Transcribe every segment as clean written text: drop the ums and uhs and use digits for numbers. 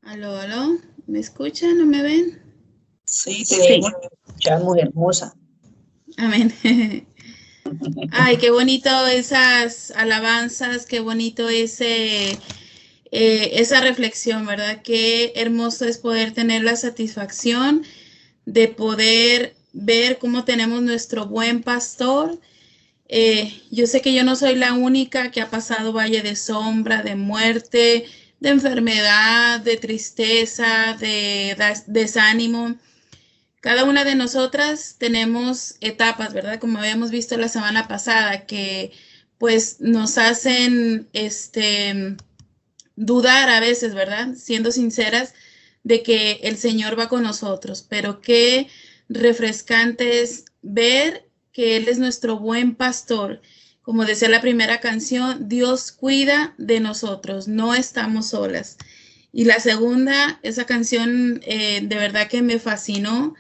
Aló, aló, ¿me escuchan o me ven? Sí, te Sí. debemos escuchar, mujer hermosa. Amén. Ay, qué bonito esas alabanzas, qué bonito esa reflexión, ¿verdad? Qué hermoso es poder tener la satisfacción de poder ver cómo tenemos nuestro buen pastor. Yo sé que yo no soy la única que ha pasado valle de sombra, de muerte, de enfermedad, de tristeza, de desánimo. Cada una de nosotras tenemos etapas, ¿verdad? Como habíamos visto la semana pasada, que pues nos hacen dudar a veces, ¿verdad? Siendo sinceras de que el Señor va con nosotros, pero qué refrescante es ver que Él es nuestro buen pastor. Como decía la primera canción, Dios cuida de nosotros, no estamos solas. Y la segunda, esa canción de verdad que me fascinó,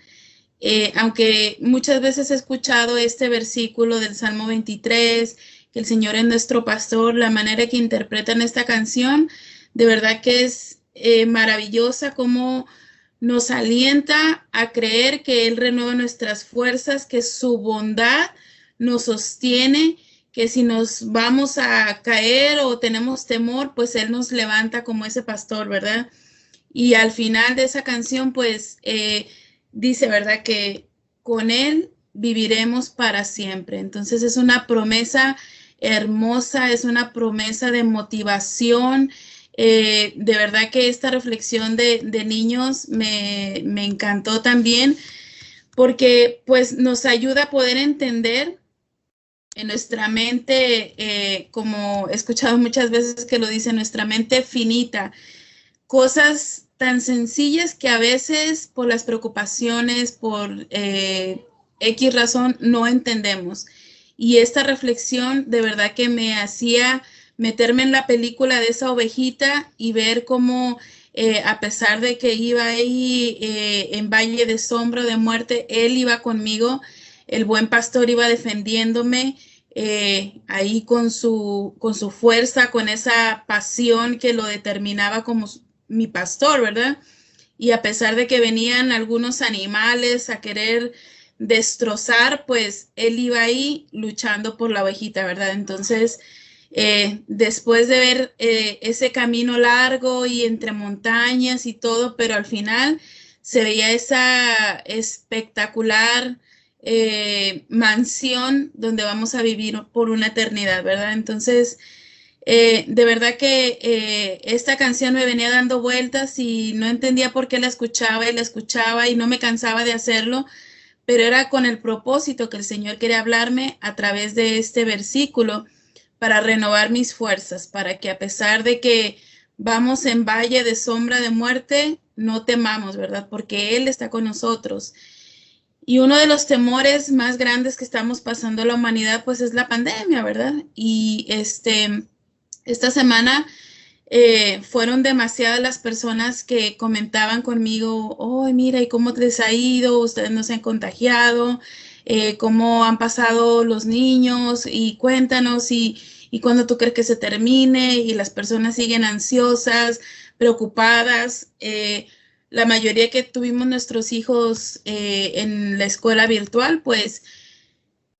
aunque muchas veces he escuchado este versículo del Salmo 23, que el Señor es nuestro pastor, la manera que interpretan esta canción, de verdad que es maravillosa, como nos alienta a creer que Él renueva nuestras fuerzas, que su bondad nos sostiene, que si nos vamos a caer o tenemos temor, pues Él nos levanta como ese pastor, ¿verdad? Y al final de esa canción, pues dice, ¿verdad? Que con Él viviremos para siempre. Entonces es una promesa hermosa, es una promesa de motivación. De verdad que esta reflexión de niños me encantó también porque pues nos ayuda a poder entender en nuestra mente, como he escuchado muchas veces que lo dice, nuestra mente finita, cosas tan sencillas que a veces por las preocupaciones, por X razón, no entendemos. Y esta reflexión de verdad que me hacía meterme en la película de esa ovejita y ver cómo a pesar de que iba ahí en valle de sombra, de muerte, él iba conmigo, el buen pastor iba defendiéndome, ahí con su fuerza, con esa pasión que lo determinaba como mi pastor, ¿verdad? Y a pesar de que venían algunos animales a querer destrozar, pues él iba ahí luchando por la ovejita, ¿verdad? Entonces, después de ver ese camino largo y entre montañas y todo, pero al final se veía esa espectacular mansión donde vamos a vivir por una eternidad, ¿verdad? Entonces, de verdad que esta canción me venía dando vueltas y no entendía por qué la escuchaba y no me cansaba de hacerlo, pero era con el propósito que el Señor quería hablarme a través de este versículo para renovar mis fuerzas, para que a pesar de que vamos en valle de sombra de muerte, no temamos, ¿verdad? Porque Él está con nosotros. Y uno de los temores más grandes que estamos pasando la humanidad, pues es la pandemia, ¿verdad? Y esta semana fueron demasiadas las personas que comentaban conmigo, oh, mira, ¿y cómo les ha ido? Ustedes no se han contagiado, cómo han pasado los niños y cuéntanos y cuándo tú crees que se termine y las personas siguen ansiosas, preocupadas. La mayoría que tuvimos nuestros hijos en la escuela virtual, pues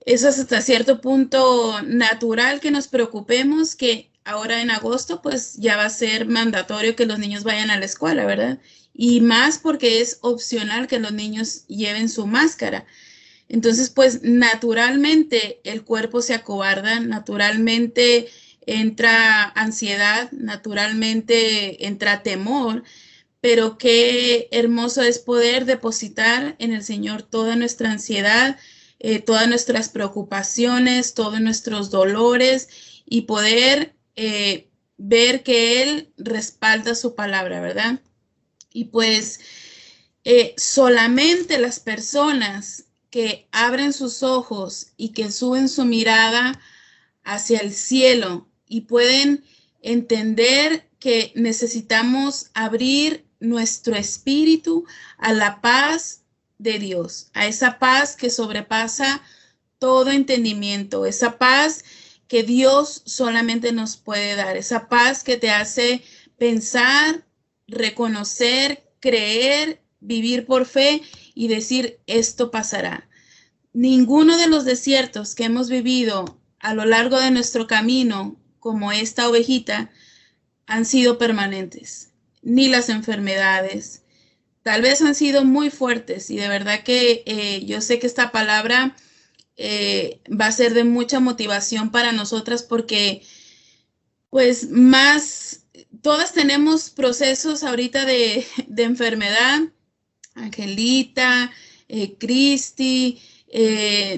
eso es hasta cierto punto natural que nos preocupemos que ahora en agosto pues ya va a ser mandatorio que los niños vayan a la escuela, ¿verdad? Y más porque es opcional que los niños lleven su máscara. Entonces pues naturalmente el cuerpo se acobarda, naturalmente entra ansiedad, naturalmente entra temor, pero qué hermoso es poder depositar en el Señor toda nuestra ansiedad, todas nuestras preocupaciones, todos nuestros dolores y poder ver que Él respalda su palabra, ¿verdad? Y pues solamente las personas que abren sus ojos y que suben su mirada hacia el cielo y pueden entender que necesitamos abrir nuestro espíritu a la paz de Dios, a esa paz que sobrepasa todo entendimiento, esa paz que Dios solamente nos puede dar, esa paz que te hace pensar, reconocer, creer, vivir por fe y decir, esto pasará. Ninguno de los desiertos que hemos vivido a lo largo de nuestro camino, como esta ovejita, han sido permanentes, ni las enfermedades. Tal vez han sido muy fuertes y de verdad que yo sé que esta palabra va a ser de mucha motivación para nosotras porque pues más, todas tenemos procesos ahorita de enfermedad. Angelita, Cristi,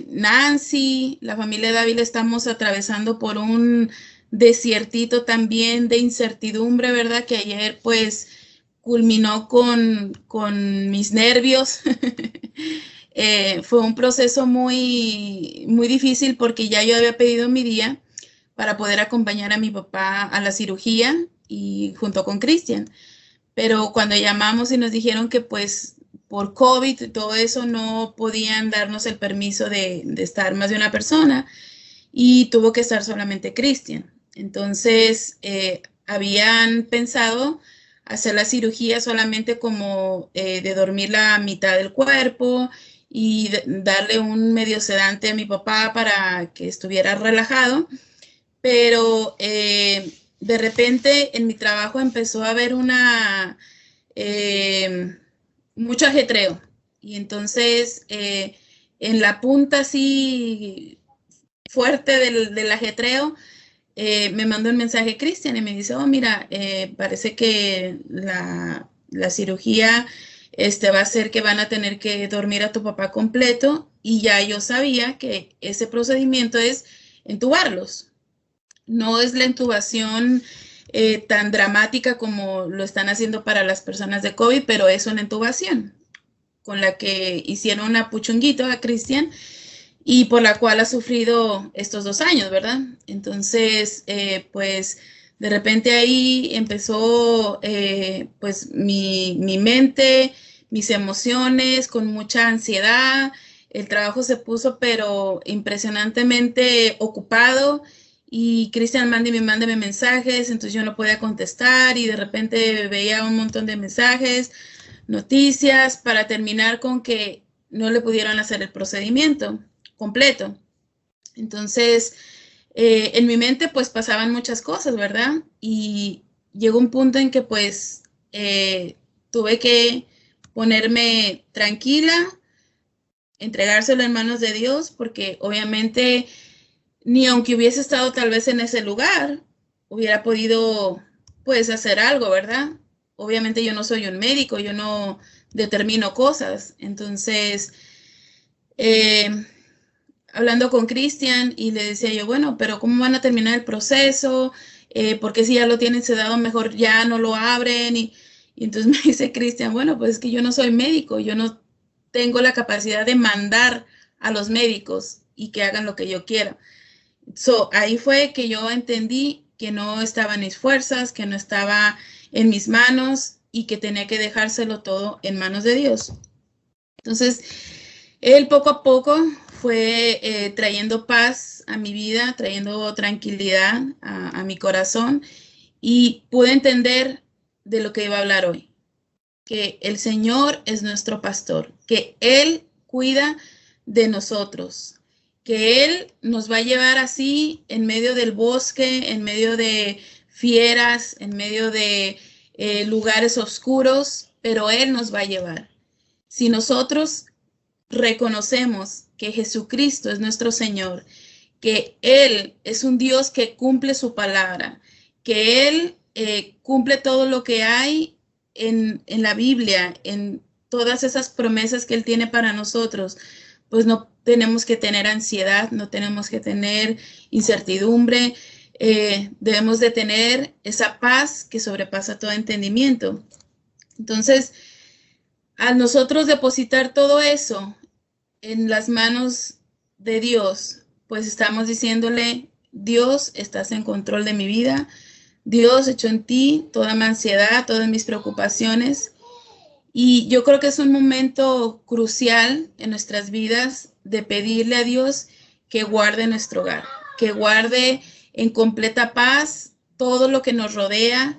Nancy, la familia Dávila estamos atravesando por un desiertito también de incertidumbre, ¿verdad? Que ayer pues culminó con mis nervios. Fue un proceso muy, muy difícil porque ya yo había pedido mi día para poder acompañar a mi papá a la cirugía y junto con Cristian. Pero cuando llamamos y nos dijeron que pues por COVID y todo eso no podían darnos el permiso de estar más de una persona y tuvo que estar solamente Cristian. Entonces habían pensado hacer la cirugía solamente como de dormir la mitad del cuerpo y darle un medio sedante a mi papá para que estuviera relajado, pero de repente en mi trabajo empezó a haber mucho ajetreo y entonces en la punta así fuerte del ajetreo me mandó un mensaje Cristian y me dice, oh mira, parece que la cirugía va a hacer que van a tener que dormir a tu papá completo y ya yo sabía que ese procedimiento es entubarlos. No es la intubación tan dramática como lo están haciendo para las personas de COVID, pero es una intubación con la que hicieron una puchunguito a Cristian y por la cual ha sufrido estos 2 años, ¿verdad? Entonces, pues de repente ahí empezó pues mi mente, mis emociones con mucha ansiedad, el trabajo se puso pero impresionantemente ocupado y Cristian mándeme mensajes, entonces yo no podía contestar y de repente veía un montón de mensajes, noticias, para terminar con que no le pudieron hacer el procedimiento completo. Entonces, en mi mente pues pasaban muchas cosas, ¿verdad? Y llegó un punto en que pues tuve que ponerme tranquila, entregárselo en manos de Dios, porque obviamente ni aunque hubiese estado tal vez en ese lugar, hubiera podido pues hacer algo, ¿verdad? Obviamente yo no soy un médico, yo no determino cosas. Entonces, hablando con Cristian y le decía yo, bueno, pero ¿cómo van a terminar el proceso? Porque si ya lo tienen sedado, mejor ya no lo abren. Y entonces me dice Cristian, bueno, pues es que yo no soy médico, yo no tengo la capacidad de mandar a los médicos y que hagan lo que yo quiera. Ahí fue que yo entendí que no estaba en mis fuerzas, que no estaba en mis manos y que tenía que dejárselo todo en manos de Dios. Entonces, él poco a poco fue trayendo paz a mi vida, trayendo tranquilidad a mi corazón y pude entender de lo que iba a hablar hoy, que el Señor es nuestro pastor, que Él cuida de nosotros, que Él nos va a llevar así en medio del bosque, en medio de fieras, en medio de lugares oscuros, pero Él nos va a llevar. Si nosotros reconocemos que Jesucristo es nuestro Señor, que Él es un Dios que cumple su palabra, que Él cumple todo lo que hay en la Biblia, en todas esas promesas que Él tiene para nosotros, pues no tenemos que tener ansiedad, no tenemos que tener incertidumbre, debemos de tener esa paz que sobrepasa todo entendimiento. Entonces, al nosotros depositar todo eso en las manos de Dios, pues estamos diciéndole, Dios, estás en control de mi vida, Dios, echo en ti toda mi ansiedad, todas mis preocupaciones. Y yo creo que es un momento crucial en nuestras vidas de pedirle a Dios que guarde nuestro hogar, que guarde en completa paz todo lo que nos rodea,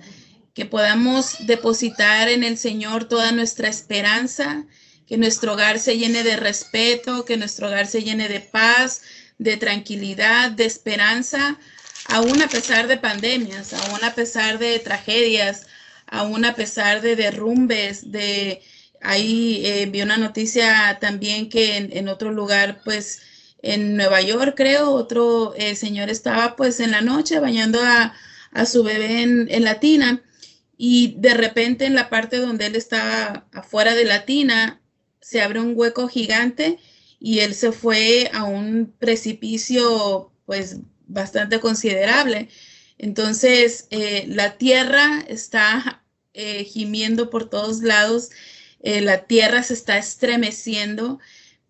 que podamos depositar en el Señor toda nuestra esperanza, que nuestro hogar se llene de respeto, que nuestro hogar se llene de paz, de tranquilidad, de esperanza, aún a pesar de pandemias, aún a pesar de tragedias, aún a pesar de derrumbes, ahí vi una noticia también que en otro lugar, pues en Nueva York creo, otro señor estaba pues en la noche bañando a su bebé en la tina, y de repente en la parte donde él estaba afuera de la tina se abre un hueco gigante y él se fue a un precipicio pues bastante considerable. Entonces la tierra está gimiendo por todos lados, la tierra se está estremeciendo,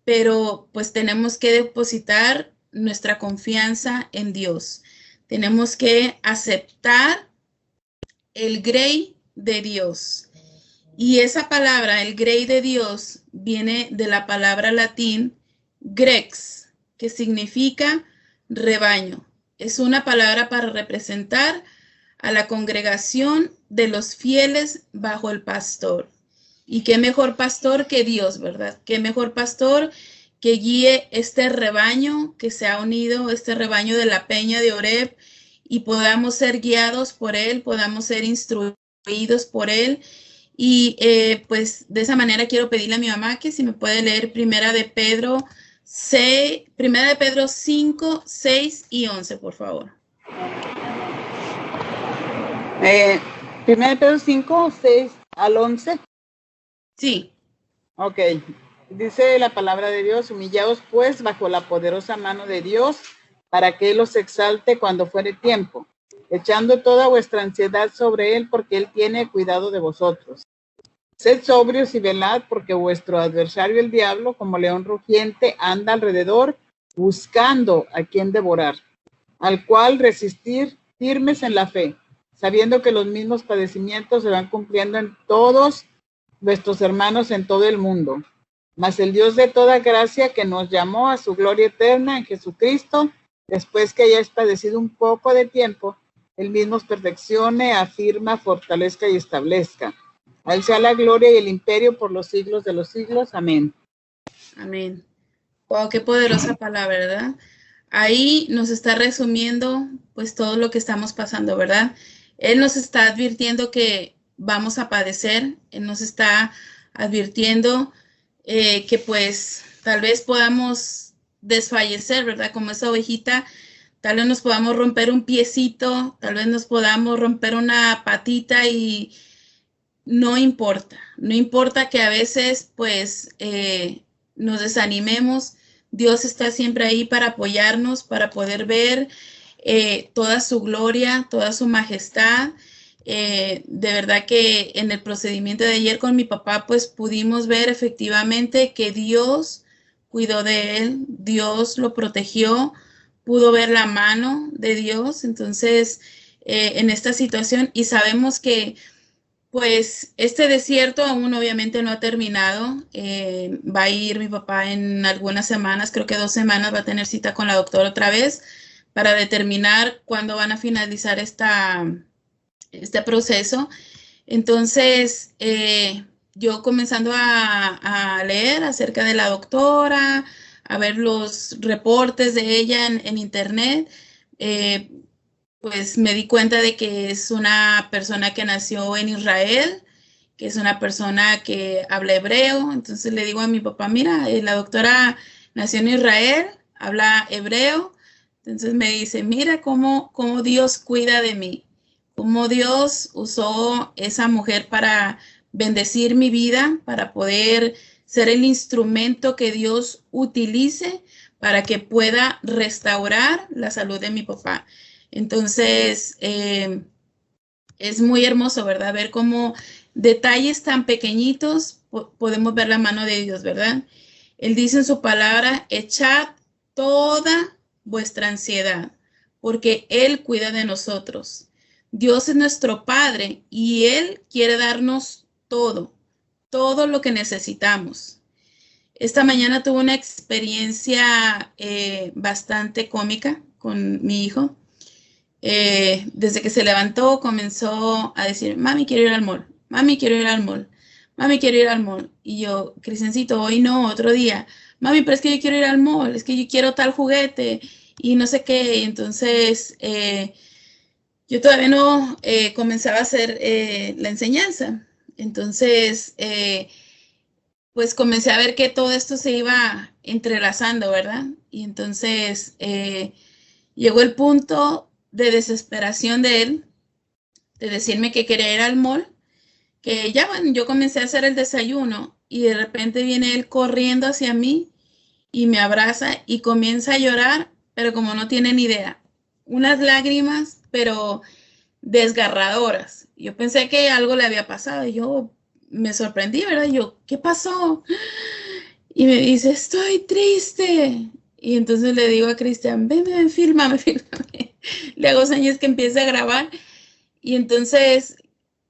pero pues tenemos que depositar nuestra confianza en Dios. Tenemos que aceptar el grey de Dios. Y esa palabra, el grey de Dios, viene de la palabra latín grex, que significa rebaño. Es una palabra para representar a la congregación de los fieles bajo el pastor. Y qué mejor pastor que Dios, ¿verdad? Qué mejor pastor que guíe este rebaño que se ha unido, este rebaño de la peña de Oreb, y podamos ser guiados por él, podamos ser instruidos por él. Y pues de esa manera quiero pedirle a mi mamá que si me puede leer Primera de Pedro 5, 6 y 11, por favor. Primera de Pedro 5, 6 al 11. Sí. Ok. Dice la palabra de Dios: humillaos pues bajo la poderosa mano de Dios, para que Él os exalte cuando fuere tiempo, echando toda vuestra ansiedad sobre Él, porque Él tiene cuidado de vosotros. Sed sobrios y velad, porque vuestro adversario el diablo, como león rugiente, anda alrededor, buscando a quien devorar, al cual resistir firmes en la fe, sabiendo que los mismos padecimientos se van cumpliendo en todos nuestros hermanos en todo el mundo. Mas el Dios de toda gracia, que nos llamó a su gloria eterna en Jesucristo, después que hayáis padecido un poco de tiempo, Él mismo os perfeccione, afirma, fortalezca y establezca. A Él sea la gloria y el imperio por los siglos de los siglos. Amén. Amén. Wow, qué poderosa palabra, ¿verdad? Ahí nos está resumiendo pues todo lo que estamos pasando, ¿verdad? Él nos está advirtiendo que vamos a padecer, Él nos está advirtiendo que pues tal vez podamos desfallecer, ¿verdad? Como esa ovejita, tal vez nos podamos romper un piecito, tal vez nos podamos romper una patita, y no importa que a veces pues nos desanimemos. Dios está siempre ahí para apoyarnos, para poder ver toda su gloria, toda su majestad. De verdad que en el procedimiento de ayer con mi papá, pues pudimos ver efectivamente que Dios cuidó de él, Dios lo protegió, pudo ver la mano de Dios. Entonces, en esta situación, y sabemos que pues este desierto aún obviamente no ha terminado. Va a ir mi papá en algunas semanas, creo que 2 semanas, va a tener cita con la doctora otra vez para determinar cuándo van a finalizar este proceso. Entonces, yo comenzando a leer acerca de la doctora, a ver los reportes de ella en internet, pues me di cuenta de que es una persona que nació en Israel, que es una persona que habla hebreo. Entonces le digo a mi papá, mira, la doctora nació en Israel, habla hebreo. Entonces me dice, mira cómo Dios cuida de mí, cómo Dios usó esa mujer para bendecir mi vida, para poder ser el instrumento que Dios utilice para que pueda restaurar la salud de mi papá. Entonces, es muy hermoso, ¿verdad? Ver cómo detalles tan pequeñitos podemos ver la mano de Dios, ¿verdad? Él dice en su palabra, echad toda vuestra ansiedad, porque Él cuida de nosotros. Dios es nuestro Padre y Él quiere darnos todo lo que necesitamos. Esta mañana tuve una experiencia bastante cómica con mi hijo. desde que se levantó comenzó a decir, mami, quiero ir al mall, mami, quiero ir al mall, mami, quiero ir al mall. Y yo, Cristiancito, hoy no, otro día, mami, pero es que yo quiero ir al mall, es que yo quiero tal juguete y no sé qué. Y entonces yo todavía no comenzaba a hacer la enseñanza. Entonces, pues comencé a ver que todo esto se iba entrelazando, ¿verdad? Y entonces llegó el punto de desesperación de él, de decirme que quería ir al mall, que ya, bueno, yo comencé a hacer el desayuno y de repente viene él corriendo hacia mí y me abraza y comienza a llorar, pero como no tiene ni idea, unas lágrimas, pero desgarradoras. Yo pensé que algo le había pasado y yo me sorprendí, ¿verdad? Yo, ¿qué pasó? Y me dice, estoy triste. Y entonces le digo a Cristian, ven, ven, fílmame, fílmame. Le hago señas que empiece a grabar. Y entonces,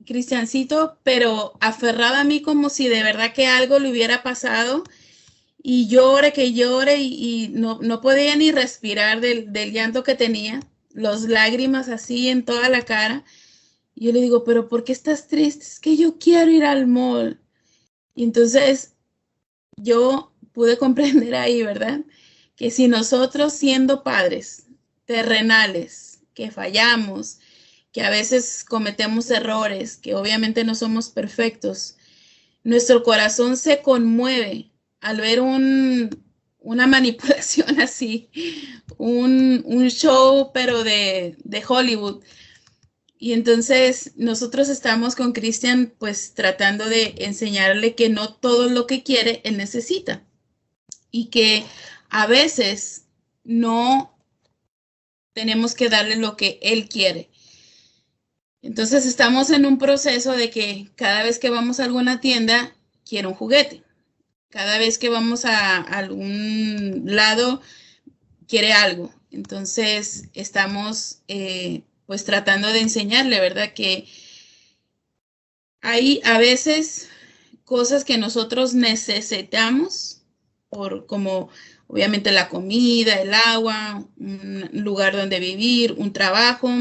Cristiancito, pero aferrado a mí como si de verdad que algo le hubiera pasado. Y llore, que llore, y no podía ni respirar del llanto que tenía. Los lágrimas así en toda la cara. Y yo le digo, pero ¿por qué estás triste? Es que yo quiero ir al mall. Y entonces yo pude comprender ahí, ¿verdad? Que si nosotros siendo padres terrenales, que fallamos, que a veces cometemos errores, que obviamente no somos perfectos, nuestro corazón se conmueve al ver una manipulación así, un show, pero de Hollywood. Y entonces nosotros estamos con Cristian pues tratando de enseñarle que no todo lo que quiere él necesita y que a veces no tenemos que darle lo que él quiere. Entonces estamos en un proceso de que cada vez que vamos a alguna tienda quiere un juguete. Cada vez que vamos a algún lado quiere algo. Entonces estamos pues tratando de enseñarle, ¿verdad? Que hay a veces cosas que nosotros necesitamos, por como obviamente la comida, el agua, un lugar donde vivir, un trabajo,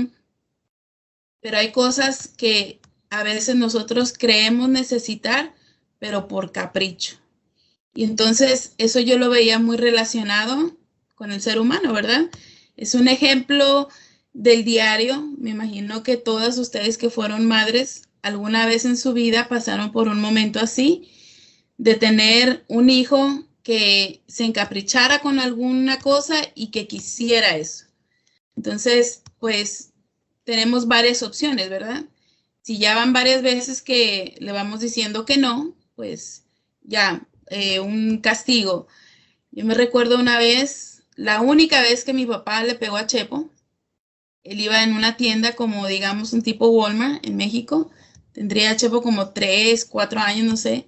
pero hay cosas que a veces nosotros creemos necesitar, pero por capricho. Y entonces eso yo lo veía muy relacionado con el ser humano, ¿verdad? Es un ejemplo del diario. Me imagino que todas ustedes que fueron madres alguna vez en su vida pasaron por un momento así, de tener un hijo que se encaprichara con alguna cosa y que quisiera eso. Entonces, pues tenemos varias opciones, ¿verdad? Si ya van varias veces que le vamos diciendo que no, pues ya, un castigo. Yo me recuerdo una vez, la única vez que mi papá le pegó a Chepo, él iba en una tienda como, digamos, un tipo Walmart en México, tendría Chepo como 3, 4 años, no sé,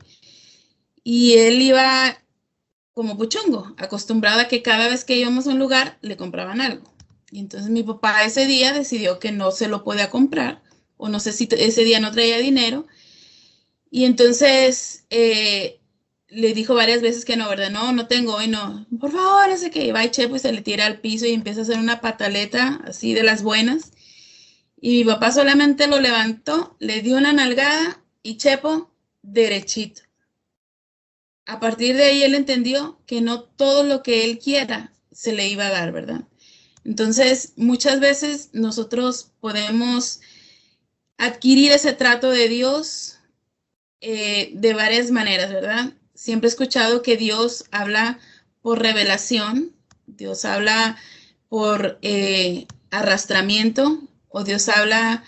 y él iba como puchongo, acostumbrado a que cada vez que íbamos a un lugar le compraban algo. Y entonces mi papá ese día decidió que no se lo podía comprar, o no sé si ese día no traía dinero, y entonces le dijo varias veces que no, ¿verdad? No, no tengo hoy, no. Por favor, ese que va y Chepo y se le tira al piso y empieza a hacer una pataleta así de las buenas. Y mi papá solamente lo levantó, le dio una nalgada y Chepo derechito. A partir de ahí él entendió que no todo lo que él quiera se le iba a dar, ¿verdad? Entonces, muchas veces nosotros podemos adquirir ese trato de Dios de varias maneras, ¿verdad? Siempre he escuchado que Dios habla por revelación, Dios habla por arrastramiento o Dios habla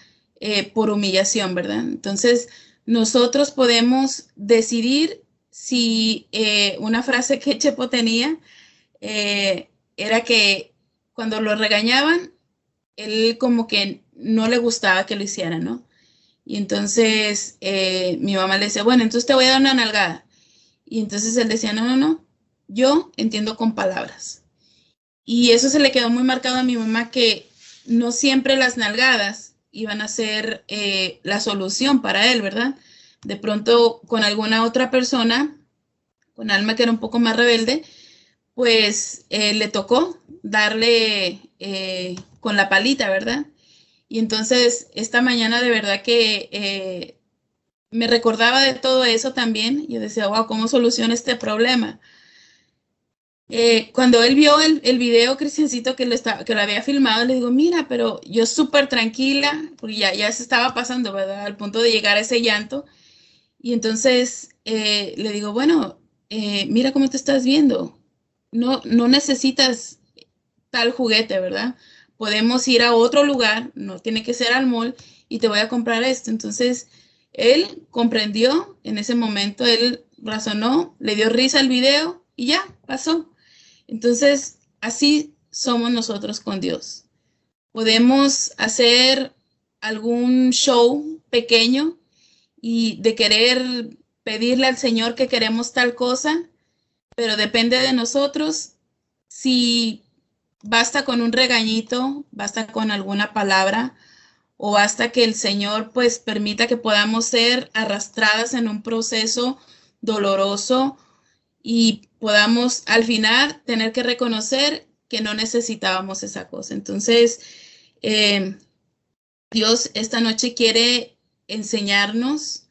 por humillación, ¿verdad? Entonces, nosotros podemos decidir si una frase que Chepo tenía era que cuando lo regañaban, él como que no le gustaba que lo hicieran, ¿no? Y entonces mi mamá le decía, bueno, entonces te voy a dar una nalgada. Y entonces él decía, no, no, no, yo entiendo con palabras. Y eso se le quedó muy marcado a mi mamá, que no siempre las nalgadas iban a ser la solución para él, ¿verdad? De pronto con alguna otra persona, con Alma que era un poco más rebelde, pues le tocó darle con la palita, ¿verdad? Y entonces esta mañana de verdad que me recordaba de todo eso también. Yo decía, wow, ¿cómo soluciono este problema? Cuando él vio el video, Cristiancito, que lo había filmado, le digo, mira, pero yo súper tranquila, porque ya se estaba pasando, ¿verdad? Al punto de llegar a ese llanto. Y entonces le digo, bueno, mira cómo te estás viendo. No necesitas tal juguete, ¿verdad? Podemos ir a otro lugar, no tiene que ser al mall, y te voy a comprar esto. Entonces, él comprendió en ese momento, él razonó, le dio risa al video y ya, pasó. Entonces, así somos nosotros con Dios. Podemos hacer algún show pequeño y de querer pedirle al Señor que queremos tal cosa, pero depende de nosotros si basta con un regañito, basta con alguna palabra o basta que el Señor pues permita que podamos ser arrastradas en un proceso doloroso y podamos al final tener que reconocer que no necesitábamos esa cosa. Entonces, Dios esta noche quiere enseñarnos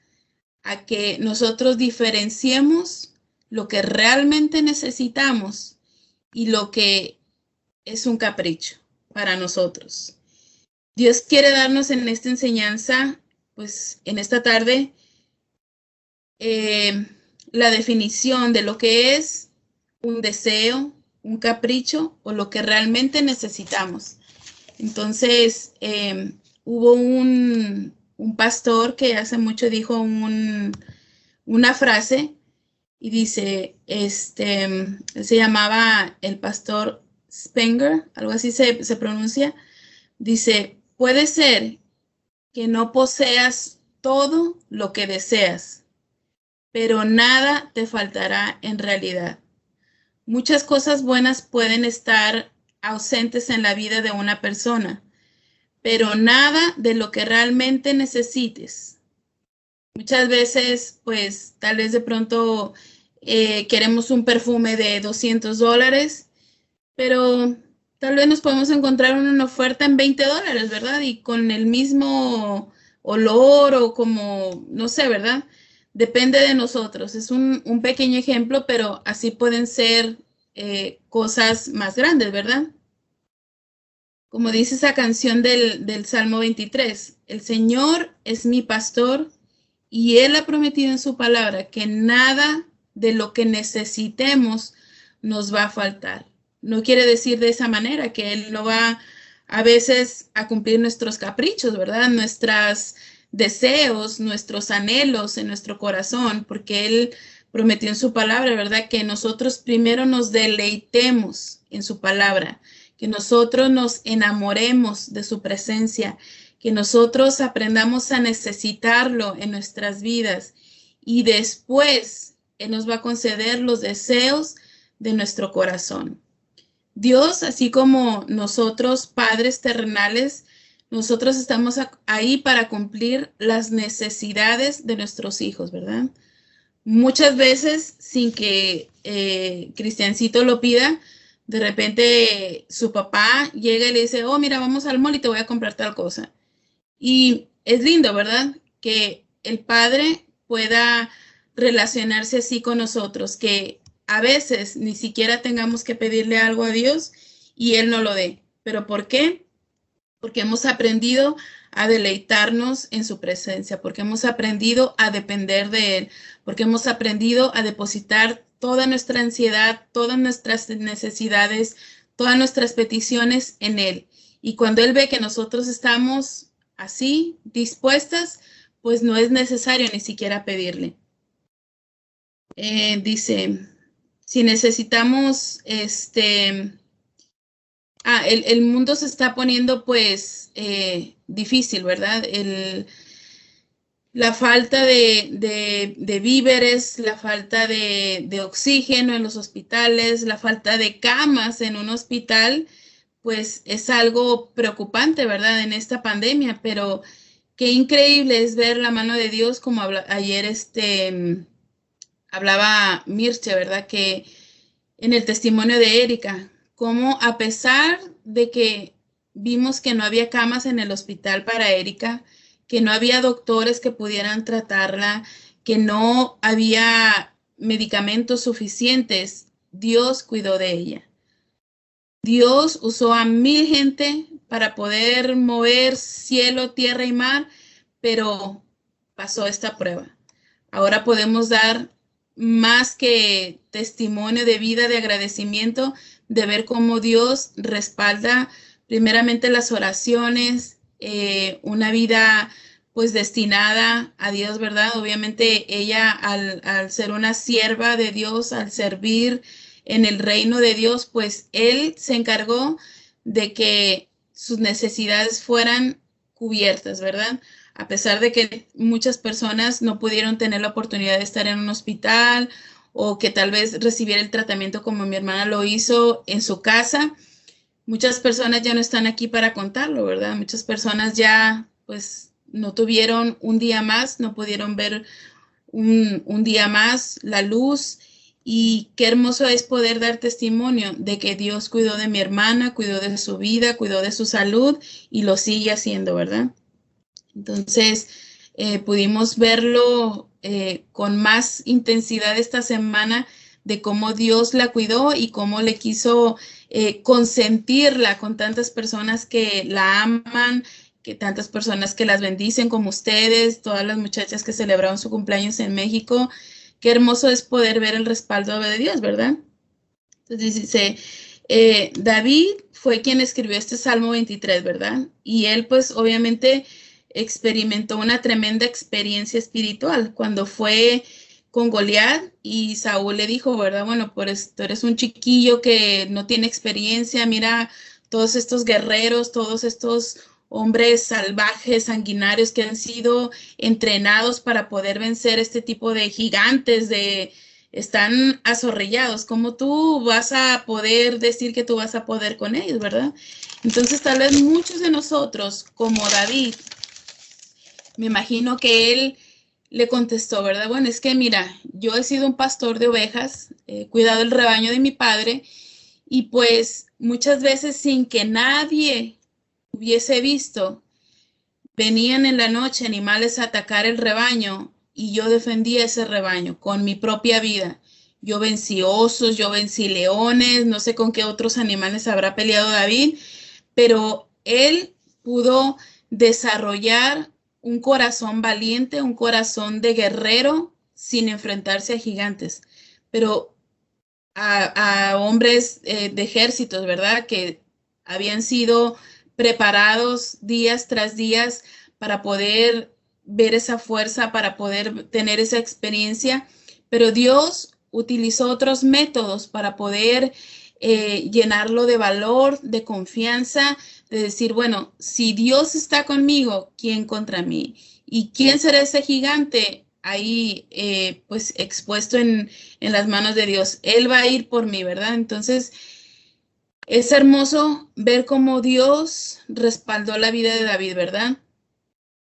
a que nosotros diferenciemos lo que realmente necesitamos y lo que es un capricho para nosotros. Dios quiere darnos en esta enseñanza, pues en esta tarde, la definición de lo que es un deseo, un capricho o lo que realmente necesitamos. Entonces, hubo un pastor que hace mucho dijo una frase y dice, se llamaba el pastor Spenger, algo así se pronuncia, dice, puede ser que no poseas todo lo que deseas, pero nada te faltará en realidad. Muchas cosas buenas pueden estar ausentes en la vida de una persona, pero nada de lo que realmente necesites. Muchas veces, pues, tal vez de pronto queremos un perfume de $200, pero tal vez nos podemos encontrar una oferta en $20, ¿verdad? Y con el mismo olor o como, no sé, ¿verdad? Depende de nosotros. Es un pequeño ejemplo, pero así pueden ser cosas más grandes, ¿verdad? Como dice esa canción del Salmo 23, el Señor es mi pastor y Él ha prometido en su palabra que nada de lo que necesitemos nos va a faltar. No quiere decir de esa manera que Él no va a veces a cumplir nuestros caprichos, ¿verdad? Nuestros deseos, nuestros anhelos en nuestro corazón, porque Él prometió en su palabra, ¿verdad? Que nosotros primero nos deleitemos en su palabra, que nosotros nos enamoremos de su presencia, que nosotros aprendamos a necesitarlo en nuestras vidas y después Él nos va a conceder los deseos de nuestro corazón. Dios, así como nosotros, padres terrenales, nosotros estamos ahí para cumplir las necesidades de nuestros hijos, ¿verdad? Muchas veces, sin que Cristiancito lo pida, de repente su papá llega y le dice, oh, mira, vamos al mall y te voy a comprar tal cosa. Y es lindo, ¿verdad? Que el Padre pueda relacionarse así con nosotros, que a veces ni siquiera tengamos que pedirle algo a Dios y Él no lo dé. ¿Pero por qué? Porque hemos aprendido a deleitarnos en su presencia, porque hemos aprendido a depender de Él, porque hemos aprendido a depositar toda nuestra ansiedad, todas nuestras necesidades, todas nuestras peticiones en Él. Y cuando Él ve que nosotros estamos así, dispuestas, pues no es necesario ni siquiera pedirle. Dice, si necesitamos, el mundo se está poniendo pues difícil, ¿verdad? La falta de víveres, la falta de oxígeno en los hospitales, la falta de camas en un hospital, pues es algo preocupante, ¿verdad? En esta pandemia, pero qué increíble es ver la mano de Dios, como ayer hablaba Mirce, ¿verdad? Que en el testimonio de Erika, cómo a pesar de que vimos que no había camas en el hospital para Erika, que no había doctores que pudieran tratarla, que no había medicamentos suficientes, Dios cuidó de ella. Dios usó a 1000 gente para poder mover cielo, tierra y mar, pero pasó esta prueba. Ahora podemos dar más que testimonio de vida, de agradecimiento, de ver cómo Dios respalda primeramente las oraciones, una vida pues destinada a Dios, ¿verdad? Obviamente ella al ser una sierva de Dios, al servir en el reino de Dios, pues Él se encargó de que sus necesidades fueran cubiertas, ¿verdad? A pesar de que muchas personas no pudieron tener la oportunidad de estar en un hospital o que tal vez recibiera el tratamiento como mi hermana lo hizo en su casa, muchas personas ya no están aquí para contarlo, ¿verdad? Muchas personas ya pues no tuvieron un día más, no pudieron ver un día más la luz. Y qué hermoso es poder dar testimonio de que Dios cuidó de mi hermana, cuidó de su vida, cuidó de su salud y lo sigue haciendo, ¿verdad? Entonces, pudimos verlo con más intensidad esta semana de cómo Dios la cuidó y cómo le quiso consentirla con tantas personas que la aman, que tantas personas que las bendicen como ustedes, todas las muchachas que celebraron su cumpleaños en México. Qué hermoso es poder ver el respaldo de Dios, ¿verdad? Entonces dice, David fue quien escribió este Salmo 23, ¿verdad? Y él pues obviamente experimentó una tremenda experiencia espiritual cuando fue con Goliat y Saúl le dijo, ¿verdad? Bueno, pues tú eres un chiquillo que no tiene experiencia, mira todos estos guerreros, todos estos hombres salvajes, sanguinarios que han sido entrenados para poder vencer este tipo de gigantes, están azorrillados. ¿Cómo tú vas a poder decir que tú vas a poder con ellos, verdad? Entonces tal vez muchos de nosotros, como David, me imagino que él le contestó, ¿verdad? Bueno, es que mira, yo he sido un pastor de ovejas, he cuidado el rebaño de mi padre y pues muchas veces sin que nadie hubiese visto, venían en la noche animales a atacar el rebaño y yo defendía ese rebaño con mi propia vida. Yo vencí osos, yo vencí leones, no sé con qué otros animales habrá peleado David, pero él pudo desarrollar un corazón valiente, un corazón de guerrero sin enfrentarse a gigantes, pero a hombres de ejércitos, ¿verdad? Que habían sido preparados días tras días para poder ver esa fuerza, para poder tener esa experiencia, pero Dios utilizó otros métodos para poder llenarlo de valor, de confianza, de decir, bueno, si Dios está conmigo, ¿quién contra mí? ¿Y quién será ese gigante? Ahí pues expuesto en las manos de Dios. Él va a ir por mí, ¿verdad? Entonces, es hermoso ver cómo Dios respaldó la vida de David, ¿verdad?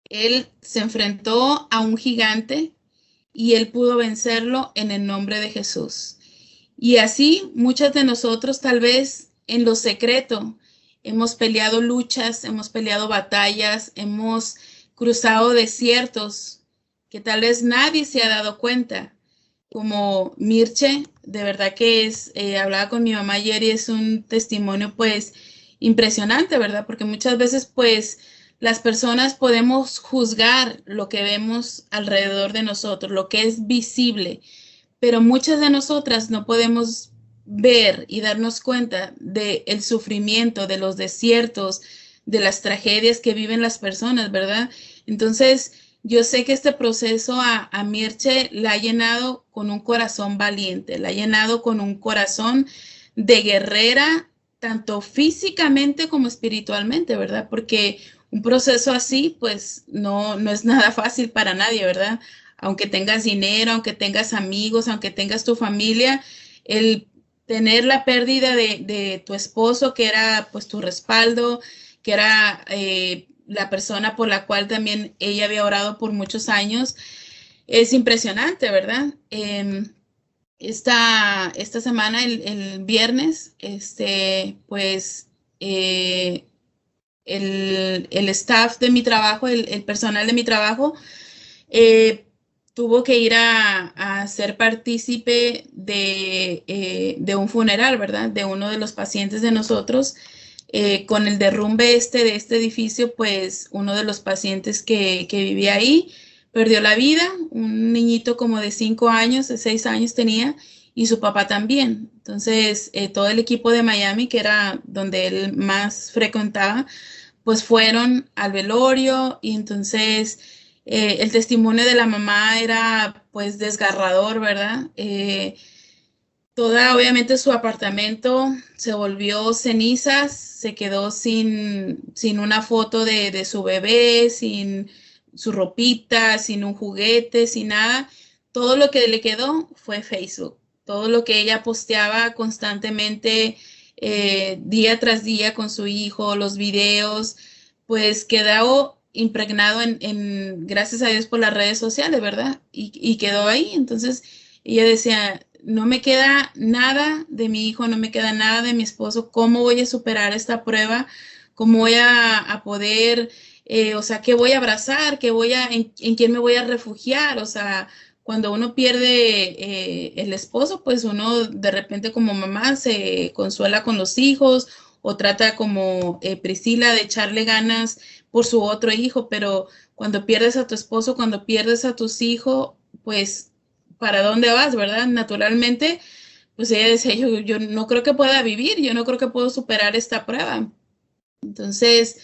Él se enfrentó a un gigante y él pudo vencerlo en el nombre de Jesús. Y así muchas de nosotros tal vez en lo secreto hemos peleado luchas, hemos peleado batallas, hemos cruzado desiertos que tal vez nadie se ha dado cuenta. Como Mirche, de verdad que hablaba con mi mamá ayer y es un testimonio pues impresionante, ¿verdad? Porque muchas veces pues las personas podemos juzgar lo que vemos alrededor de nosotros, lo que es visible, pero muchas de nosotras no podemos ver y darnos cuenta del sufrimiento, de los desiertos, de las tragedias que viven las personas, ¿verdad? Entonces, yo sé que este proceso a Mirche la ha llenado con un corazón valiente, la ha llenado con un corazón de guerrera, tanto físicamente como espiritualmente, ¿verdad? Porque un proceso así, pues, no es nada fácil para nadie, ¿verdad? Aunque tengas dinero, aunque tengas amigos, aunque tengas tu familia, el tener la pérdida de tu esposo, que era pues tu respaldo, que era la persona por la cual también ella había orado por muchos años, es impresionante, ¿verdad? Esta semana, el viernes, pues el staff de mi trabajo, el personal de mi trabajo, tuvo que ir a ser partícipe de un funeral, ¿verdad? De uno de los pacientes de nosotros. Con el derrumbe de este edificio, pues uno de los pacientes que vivía ahí perdió la vida, un niñito como de 5 años, de 6 años tenía, y su papá también. Entonces, todo el equipo de Miami, que era donde él más frecuentaba, pues fueron al velorio y entonces el testimonio de la mamá era pues desgarrador, ¿verdad? Obviamente su apartamento se volvió cenizas, se quedó sin una foto de su bebé, sin su ropita, sin un juguete, sin nada. Todo lo que le quedó fue Facebook. Todo lo que ella posteaba constantemente, día tras día con su hijo, los videos, pues quedó impregnado gracias a Dios por las redes sociales, ¿verdad? Y quedó ahí. Entonces ella decía, no me queda nada de mi hijo, no me queda nada de mi esposo, ¿cómo voy a superar esta prueba? ¿Cómo voy a poder, o sea, qué voy a abrazar? ¿En quién me voy a refugiar? O sea, cuando uno pierde el esposo, pues uno de repente como mamá se consuela con los hijos o trata como Priscila de echarle ganas por su otro hijo, pero cuando pierdes a tu esposo, cuando pierdes a tus hijos, pues ¿para dónde vas, verdad? Naturalmente, pues ella decía, yo no creo que pueda vivir, yo no creo que puedo superar esta prueba. Entonces,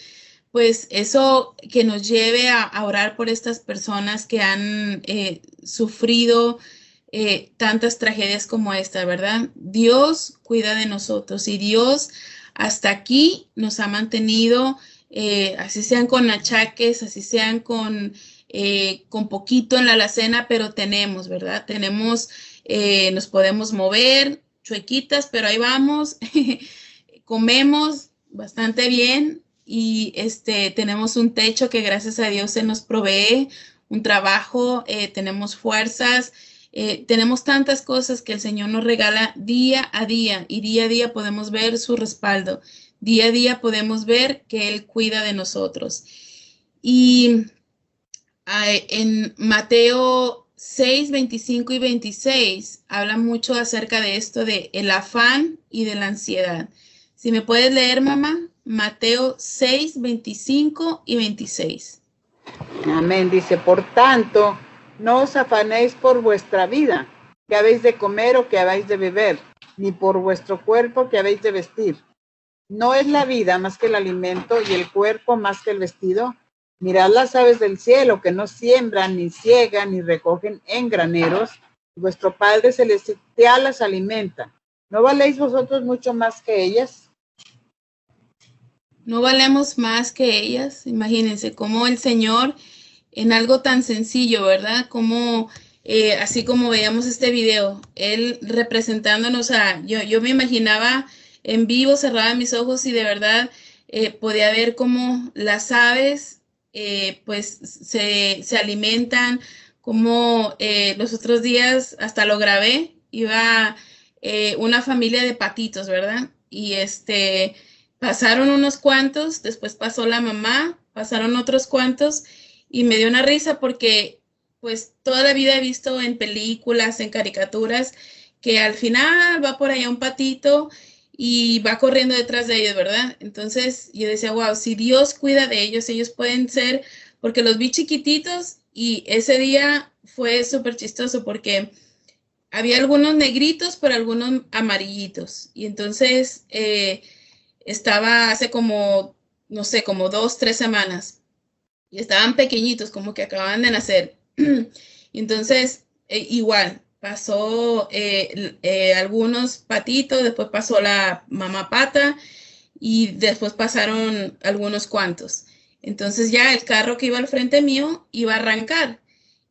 pues eso que nos lleve a orar por estas personas que han sufrido tantas tragedias como esta, ¿verdad? Dios cuida de nosotros y Dios hasta aquí nos ha mantenido, así sean con achaques, así sean con poquito en la alacena, pero tenemos, ¿verdad? Tenemos, nos podemos mover, chuequitas, pero ahí vamos, comemos bastante bien y tenemos un techo que gracias a Dios se nos provee, un trabajo, tenemos fuerzas, tenemos tantas cosas que el Señor nos regala día a día y día a día podemos ver su respaldo, día a día podemos ver que Él cuida de nosotros. Y en Mateo 6, 25 y 26 habla mucho acerca de esto de el afán y de la ansiedad. Si me puedes leer, mamá, Mateo 6, 25 y 26. Amén. Dice, por tanto, no os afanéis por vuestra vida, que habéis de comer o que habéis de beber, ni por vuestro cuerpo que habéis de vestir. ¿No es la vida más que el alimento y el cuerpo más que el vestido? Mirad las aves del cielo, que no siembran, ni ciegan, ni recogen en graneros, y vuestro Padre celestial las alimenta. ¿No valéis vosotros mucho más que ellas? No valemos más que ellas. Imagínense cómo el Señor en algo tan sencillo, ¿verdad? Como así como veíamos este video, Él representándonos yo me imaginaba en vivo, cerraba mis ojos y de verdad podía ver cómo las aves pues se alimentan, como los otros días hasta lo grabé, iba una familia de patitos, ¿verdad? Y pasaron unos cuantos, después pasó la mamá, pasaron otros cuantos y me dio una risa porque pues toda la vida he visto en películas, en caricaturas, que al final va por allá un patito y va corriendo detrás de ellos, ¿verdad? Entonces yo decía, wow, si Dios cuida de ellos, ellos pueden ser, porque los vi chiquititos y ese día fue súper chistoso porque había algunos negritos, pero algunos amarillitos. Y entonces estaba hace como, no sé, como 2, 3 semanas. Y estaban pequeñitos, como que acababan de nacer. Y entonces, igual, pasó algunos patitos, después pasó la mamá pata y después pasaron algunos cuantos. Entonces ya el carro que iba al frente mío iba a arrancar.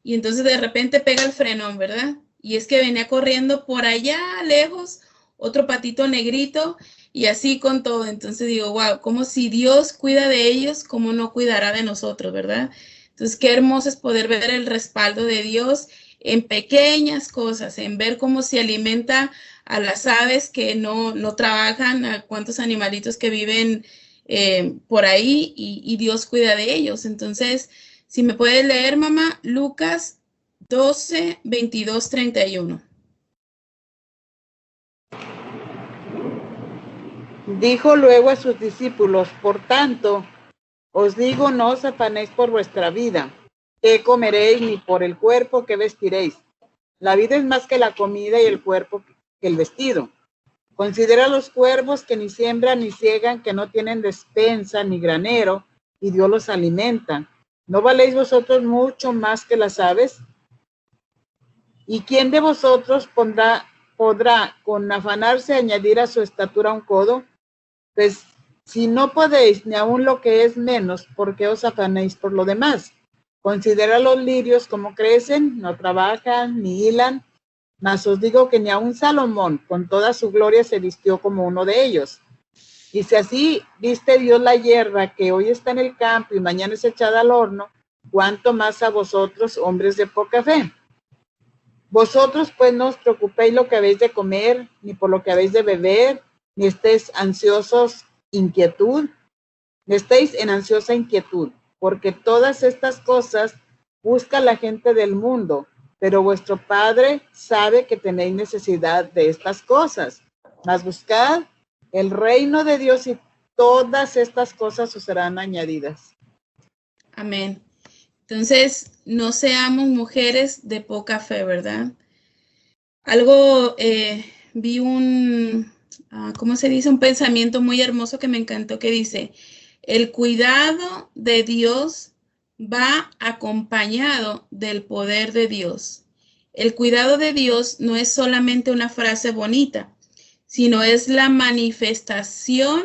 Y entonces de repente pega el frenón, ¿verdad? Y es que venía corriendo por allá lejos otro patito negrito y así con todo. Entonces digo, wow, como si Dios cuida de ellos, ¿cómo no cuidará de nosotros, verdad? Entonces qué hermoso es poder ver el respaldo de Dios en pequeñas cosas, en ver cómo se alimenta a las aves que no trabajan, a cuántos animalitos que viven por ahí y Dios cuida de ellos. Entonces, si me puedes leer, mamá, Lucas 12, 22, 31. Dijo luego a sus discípulos, por tanto, os digo, no os afanéis por vuestra vida, qué comeréis, ni por el cuerpo que vestiréis. La vida es más que la comida y el cuerpo que el vestido. Considera los cuervos que ni siembran ni ciegan, que no tienen despensa ni granero, y Dios los alimenta. ¿No valéis vosotros mucho más que las aves? ¿Y quién de vosotros podrá con afanarse añadir a su estatura un codo? Pues si no podéis ni aun lo que es menos, ¿por qué os afanéis por lo demás? Considera los lirios como crecen, no trabajan ni hilan, mas os digo que ni aun Salomón con toda su gloria se vistió como uno de ellos. Y si así viste Dios la hierba que hoy está en el campo y mañana es echada al horno, ¿cuánto más a vosotros, hombres de poca fe? Vosotros pues no os preocupéis lo que habéis de comer, ni por lo que habéis de beber, ni estéis ansiosos estéis en ansiosa inquietud, porque todas estas cosas busca la gente del mundo, pero vuestro Padre sabe que tenéis necesidad de estas cosas. Mas buscad el reino de Dios y todas estas cosas os serán añadidas. Amén. Entonces, no seamos mujeres de poca fe, ¿verdad? Algo, vi ¿cómo se dice? Un pensamiento muy hermoso que me encantó que dice, el cuidado de Dios va acompañado del poder de Dios. El cuidado de Dios no es solamente una frase bonita, sino es la manifestación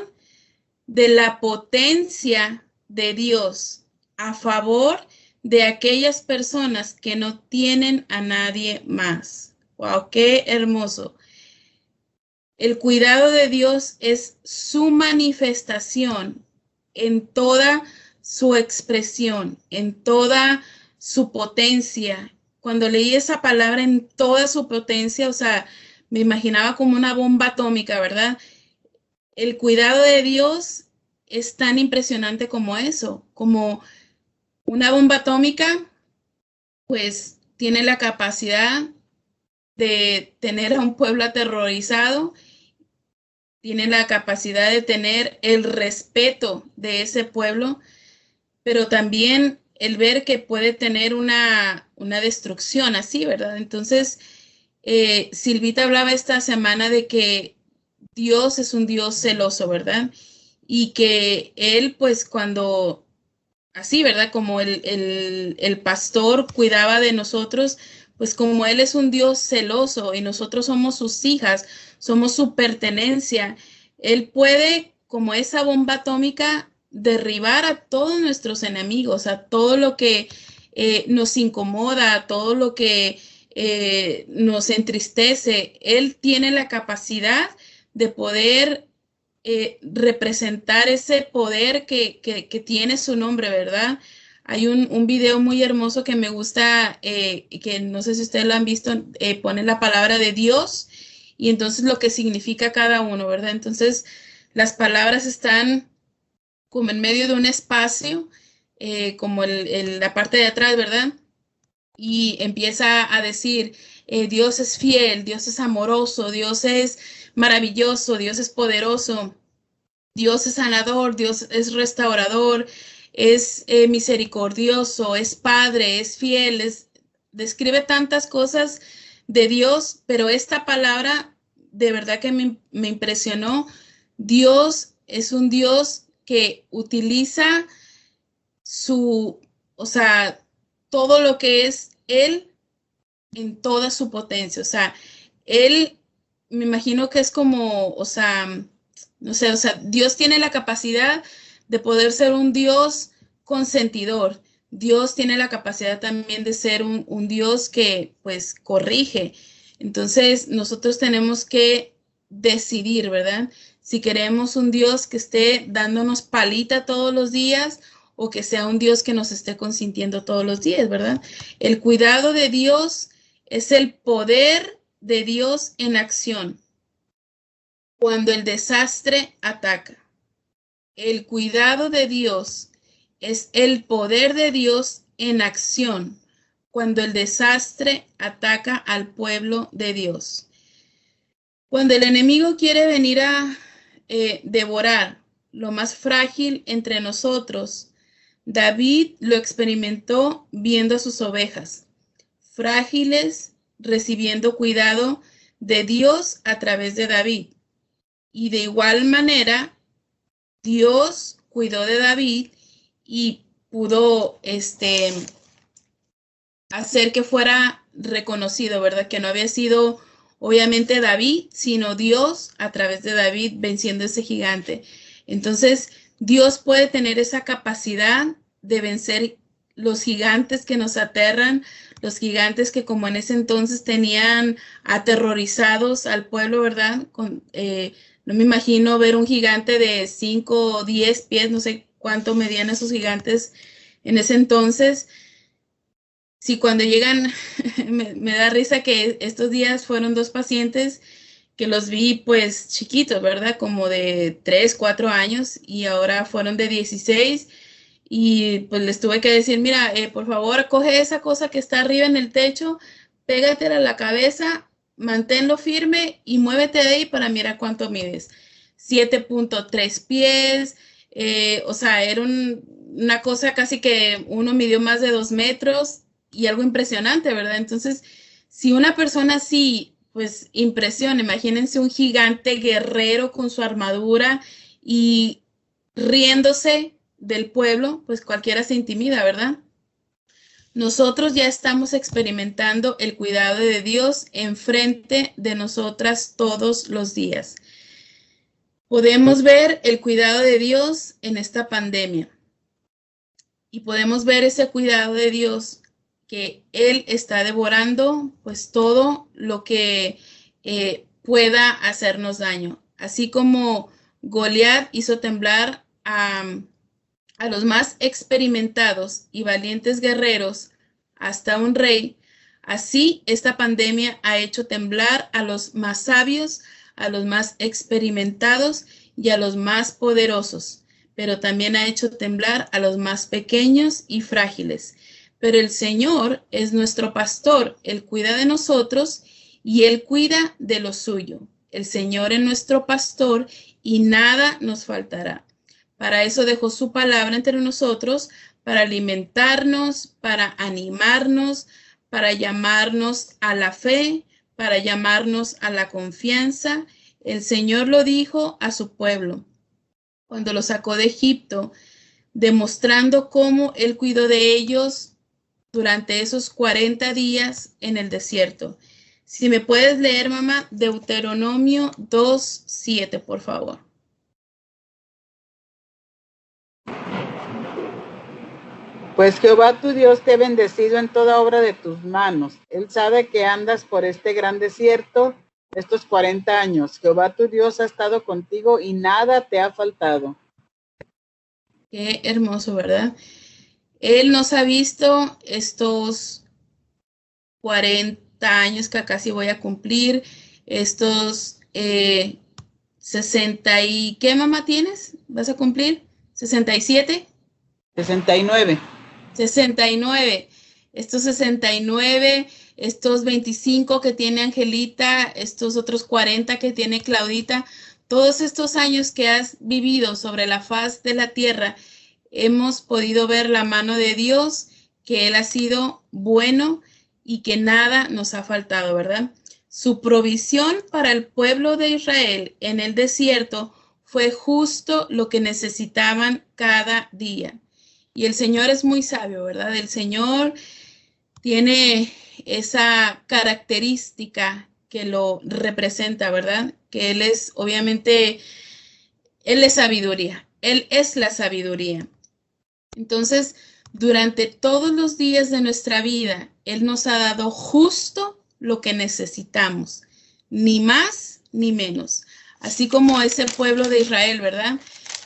de la potencia de Dios a favor de aquellas personas que no tienen a nadie más. ¡Wow! ¡Qué hermoso! El cuidado de Dios es su manifestación en toda su expresión, en toda su potencia. Cuando leí esa palabra en toda su potencia, o sea, me imaginaba como una bomba atómica, ¿verdad? El cuidado de Dios es tan impresionante como eso, como una bomba atómica, pues tiene la capacidad de tener a un pueblo aterrorizado, tiene la capacidad de tener el respeto de ese pueblo, pero también el ver que puede tener una destrucción así, ¿verdad? Entonces, Silvita hablaba esta semana de que Dios es un Dios celoso, ¿verdad? Y que Él, pues cuando, así, ¿verdad? Como el pastor cuidaba de nosotros, pues como Él es un Dios celoso y nosotros somos sus hijas, somos su pertenencia, Él puede, como esa bomba atómica, derribar a todos nuestros enemigos, a todo lo que nos incomoda, a todo lo que nos entristece. Él tiene la capacidad de poder representar ese poder que tiene su nombre, ¿verdad? Hay un video muy hermoso que me gusta, que no sé si ustedes lo han visto, pone la palabra de Dios y entonces lo que significa cada uno, ¿verdad? Entonces las palabras están como en medio de un espacio, como la parte de atrás, ¿verdad? Y empieza a decir, Dios es fiel, Dios es amoroso, Dios es maravilloso, Dios es poderoso, Dios es sanador, Dios es restaurador, es misericordioso, es padre, es fiel, describe tantas cosas de Dios, pero esta palabra de verdad que me impresionó. Dios es un Dios que utiliza o sea, todo lo que es Él en toda su potencia. O sea, Él, me imagino que es como, o sea, no sé, o sea, Dios tiene la capacidad de poder ser un Dios consentidor. Dios tiene la capacidad también de ser un Dios que, pues, corrige. Entonces, nosotros tenemos que decidir, ¿verdad? Si queremos un Dios que esté dándonos palita todos los días o que sea un Dios que nos esté consintiendo todos los días, ¿verdad? El cuidado de Dios es el poder de Dios en acción cuando el desastre ataca. el cuidado de Dios es el poder de Dios en acción cuando el desastre ataca al pueblo de Dios. Cuando el enemigo quiere venir a devorar lo más frágil entre nosotros, David lo experimentó viendo a sus ovejas, frágiles, recibiendo cuidado de Dios a través de David. Y de igual manera, Dios cuidó de David y pudo hacer que fuera reconocido, ¿verdad? Que no había sido obviamente David, sino Dios a través de David venciendo ese gigante. Entonces, Dios puede tener esa capacidad de vencer los gigantes que nos aterran, los gigantes que como en ese entonces tenían aterrorizados al pueblo, ¿verdad? No me imagino ver un gigante de 5 o 10 pies, no sé cuánto medían esos gigantes en ese entonces. Sí, cuando llegan, me da risa que estos días fueron 2 pacientes que los vi pues chiquitos, ¿verdad? Como de 3, 4 años y ahora fueron de 16 y pues les tuve que decir, mira, por favor, coge esa cosa que está arriba en el techo, pégatela a la cabeza, manténlo firme y muévete de ahí para mirar cuánto mides. 7.3 pies, o sea, era una cosa casi que uno midió más de 2 metros y algo impresionante, ¿verdad? Entonces, si una persona así, pues impresiona, imagínense un gigante guerrero con su armadura y riéndose del pueblo, pues cualquiera se intimida, ¿verdad? Nosotros ya estamos experimentando el cuidado de Dios enfrente de nosotras todos los días. Podemos ver el cuidado de Dios en esta pandemia y podemos ver ese cuidado de Dios que Él está devorando, pues todo lo que pueda hacernos daño. Así como Goliat hizo temblar a los más experimentados y valientes guerreros hasta un rey, así esta pandemia ha hecho temblar a los más sabios, a los más experimentados y a los más poderosos, pero también ha hecho temblar a los más pequeños y frágiles. Pero el Señor es nuestro pastor, Él cuida de nosotros y Él cuida de lo suyo. El Señor es nuestro pastor y nada nos faltará. Para eso dejó su palabra entre nosotros, para alimentarnos, para animarnos, para llamarnos a la fe, para llamarnos a la confianza. El Señor lo dijo a su pueblo cuando lo sacó de Egipto, demostrando cómo Él cuidó de ellos durante esos 40 días en el desierto. Si me puedes leer, mamá, Deuteronomio 2:7, por favor. Pues Jehová tu Dios te ha bendecido en toda obra de tus manos. Él sabe que andas por este gran desierto estos 40 años. Jehová tu Dios ha estado contigo y nada te ha faltado. Qué hermoso, ¿verdad? Él nos ha visto estos 40 años que casi voy a cumplir, estos 60 y... ¿Qué, mamá, tienes? ¿Vas a cumplir? ¿67? 69. 69. Estos 69, estos 25 que tiene Angelita, estos otros 40 que tiene Claudita, todos estos años que has vivido sobre la faz de la tierra, hemos podido ver la mano de Dios, que Él ha sido bueno y que nada nos ha faltado, ¿verdad? Su provisión para el pueblo de Israel en el desierto fue justo lo que necesitaban cada día. Y el Señor es muy sabio, ¿verdad? El Señor tiene esa característica que lo representa, ¿verdad? Que Él es, obviamente, Él es sabiduría. Él es la sabiduría. Entonces, durante todos los días de nuestra vida, Él nos ha dado justo lo que necesitamos, ni más ni menos. Así como ese pueblo de Israel, ¿verdad?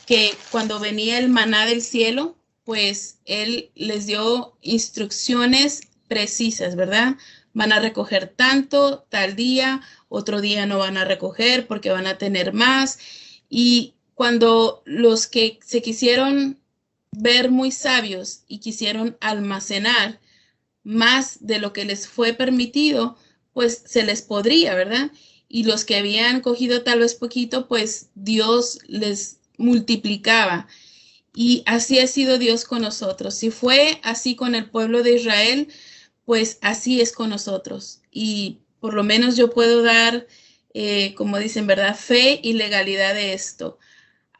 Que cuando venía el maná del cielo, pues Él les dio instrucciones precisas, ¿verdad? Van a recoger tanto, tal día, otro día no van a recoger porque van a tener más. Y cuando los que se quisieron ver muy sabios y quisieron almacenar más de lo que les fue permitido, pues se les podría, ¿verdad? Y los que habían cogido tal vez poquito, pues Dios les multiplicaba. Y así ha sido Dios con nosotros. Si fue así con el pueblo de Israel, pues así es con nosotros. Y por lo menos yo puedo dar, como dicen, ¿verdad? Fe y legalidad de esto.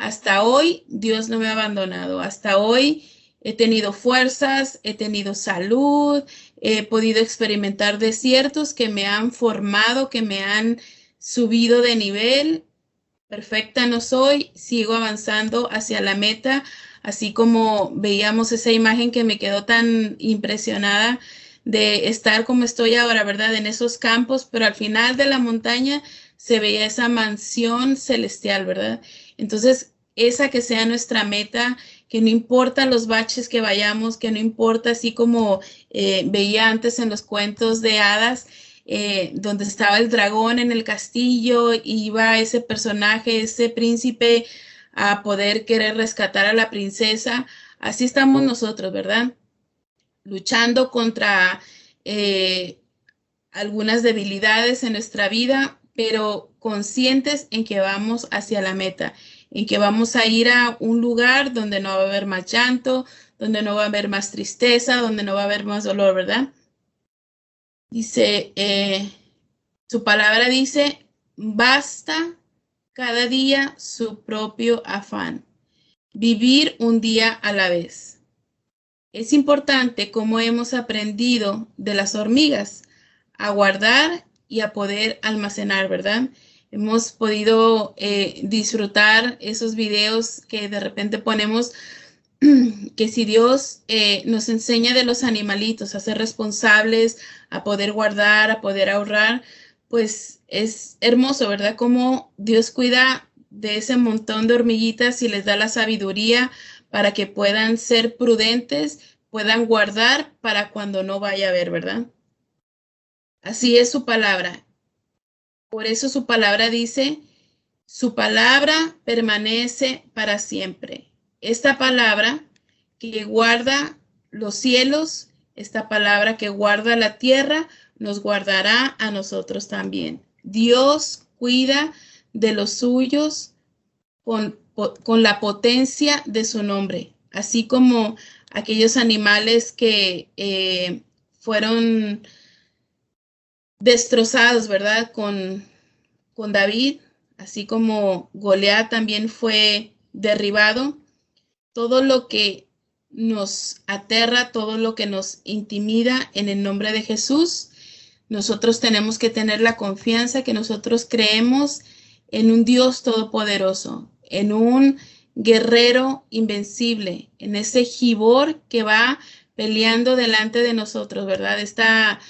Hasta hoy Dios no me ha abandonado. Hasta hoy he tenido fuerzas, he tenido salud, he podido experimentar desiertos que me han formado, que me han subido de nivel. Perfecta no soy, sigo avanzando hacia la meta, así como veíamos esa imagen que me quedó tan impresionada de estar como estoy ahora, ¿verdad? En esos campos, pero al final de la montaña se veía esa mansión celestial, ¿verdad? Entonces, esa que sea nuestra meta, que no importa los baches que vayamos, que no importa, así como veía antes en los cuentos de hadas, donde estaba el dragón en el castillo, iba ese personaje, ese príncipe, a poder querer rescatar a la princesa. Así estamos nosotros, ¿verdad? Luchando contra algunas debilidades en nuestra vida, pero conscientes en que vamos hacia la meta, en que vamos a ir a un lugar donde no va a haber más llanto, donde no va a haber más tristeza, donde no va a haber más dolor, ¿verdad? Dice, su palabra dice, basta cada día su propio afán, vivir un día a la vez. Es importante cómo hemos aprendido de las hormigas a guardar y a poder almacenar, ¿verdad? Hemos podido disfrutar esos videos que de repente ponemos, que si Dios nos enseña de los animalitos a ser responsables, a poder guardar, a poder ahorrar, pues es hermoso, ¿verdad? Cómo Dios cuida de ese montón de hormiguitas y les da la sabiduría para que puedan ser prudentes, puedan guardar para cuando no vaya a haber, ¿verdad? Así es su palabra. Por eso su palabra dice, su palabra permanece para siempre. Esta palabra que guarda los cielos, esta palabra que guarda la tierra, nos guardará a nosotros también. Dios cuida de los suyos con la potencia de su nombre, así como aquellos animales que fueron destrozados, ¿verdad? Con David, así como Goliat también fue derribado. Todo lo que nos aterra, todo lo que nos intimida en el nombre de Jesús, nosotros tenemos que tener la confianza que nosotros creemos en un Dios todopoderoso, en un guerrero invencible, en ese Gibor que va peleando delante de nosotros, ¿verdad? Esta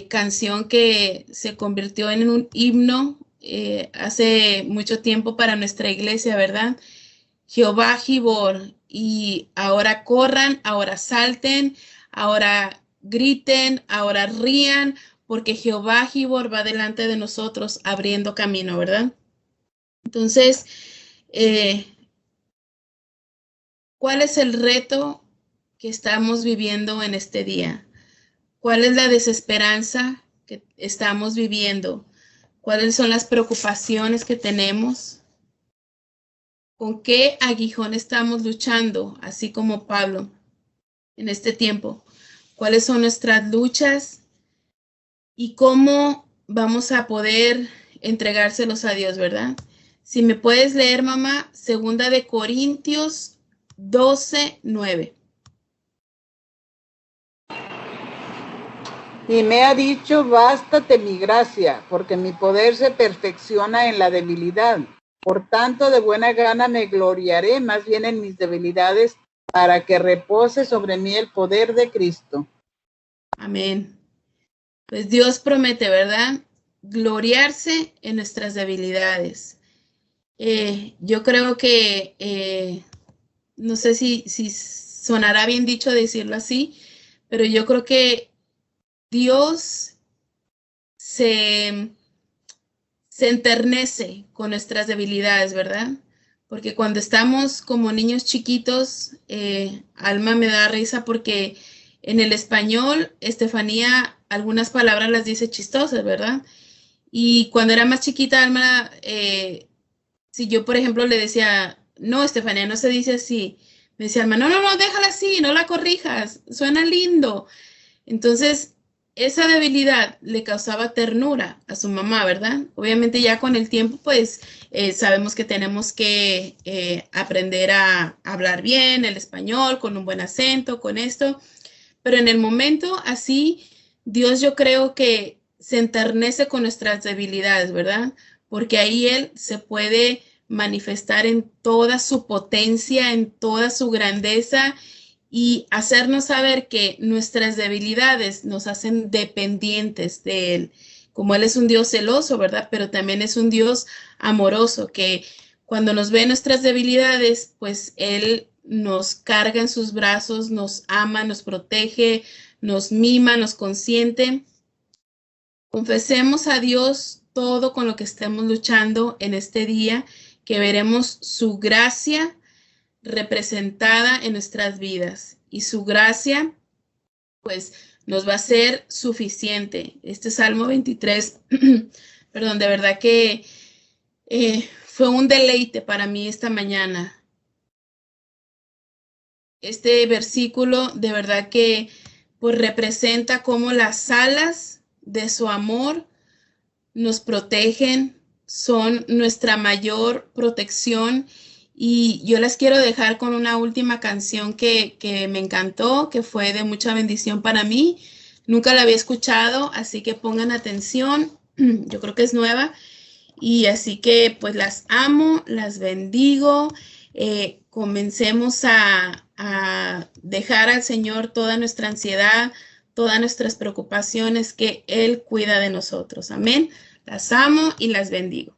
canción que se convirtió en un himno hace mucho tiempo para nuestra iglesia, ¿verdad? Jehová Gibor, y ahora corran, ahora salten, ahora griten, ahora rían, porque Jehová Gibor va delante de nosotros abriendo camino, ¿verdad? Entonces, ¿cuál es el reto que estamos viviendo en este día? ¿Cuál es la desesperanza que estamos viviendo? ¿Cuáles son las preocupaciones que tenemos? ¿Con qué aguijón estamos luchando, así como Pablo, en este tiempo? ¿Cuáles son nuestras luchas? ¿Y cómo vamos a poder entregárselos a Dios, verdad? Si me puedes leer, mamá, 2 Corintios 12:9. Y me ha dicho, bástate mi gracia, porque mi poder se perfecciona en la debilidad. Por tanto, de buena gana me gloriaré más bien en mis debilidades, para que repose sobre mí el poder de Cristo. Amén. Pues Dios promete, ¿verdad? Gloriarse en nuestras debilidades. Yo creo que, no sé si sonará bien dicho decirlo así, pero yo creo que Dios se enternece con nuestras debilidades, ¿verdad? porque cuando estamos como niños chiquitos, Alma me da risa porque en el español, Estefanía algunas palabras las dice chistosas, ¿verdad? Y cuando era más chiquita, Alma, si yo, por ejemplo, le decía, no, Estefanía, no se dice así, me decía Alma, no, no, no, déjala así, no la corrijas, suena lindo. Entonces, esa debilidad le causaba ternura a su mamá, ¿verdad? Obviamente ya con el tiempo, pues sabemos que tenemos que aprender a hablar bien el español, con un buen acento, con esto, pero en el momento así, Dios yo creo que se enternece con nuestras debilidades, ¿verdad? Porque ahí Él se puede manifestar en toda su potencia, en toda su grandeza y hacernos saber que nuestras debilidades nos hacen dependientes de Él. Como Él es un Dios celoso, ¿verdad? Pero también es un Dios amoroso, que cuando nos ve nuestras debilidades, pues Él nos carga en sus brazos, nos ama, nos protege, nos mima, nos consiente. Confesemos a Dios todo con lo que estemos luchando en este día, que veremos su gracia representada en nuestras vidas y su gracia pues nos va a ser suficiente. Este Salmo 23, perdón, de verdad que fue un deleite para mí esta mañana. Este versículo de verdad que pues representa cómo las alas de su amor nos protegen, son nuestra mayor protección. Y yo les quiero dejar con una última canción que me encantó, que fue de mucha bendición para mí. Nunca la había escuchado, así que pongan atención. Yo creo que es nueva. Y así que pues las amo, las bendigo. Comencemos a dejar al Señor toda nuestra ansiedad, todas nuestras preocupaciones, que Él cuida de nosotros. Amén. Las amo y las bendigo.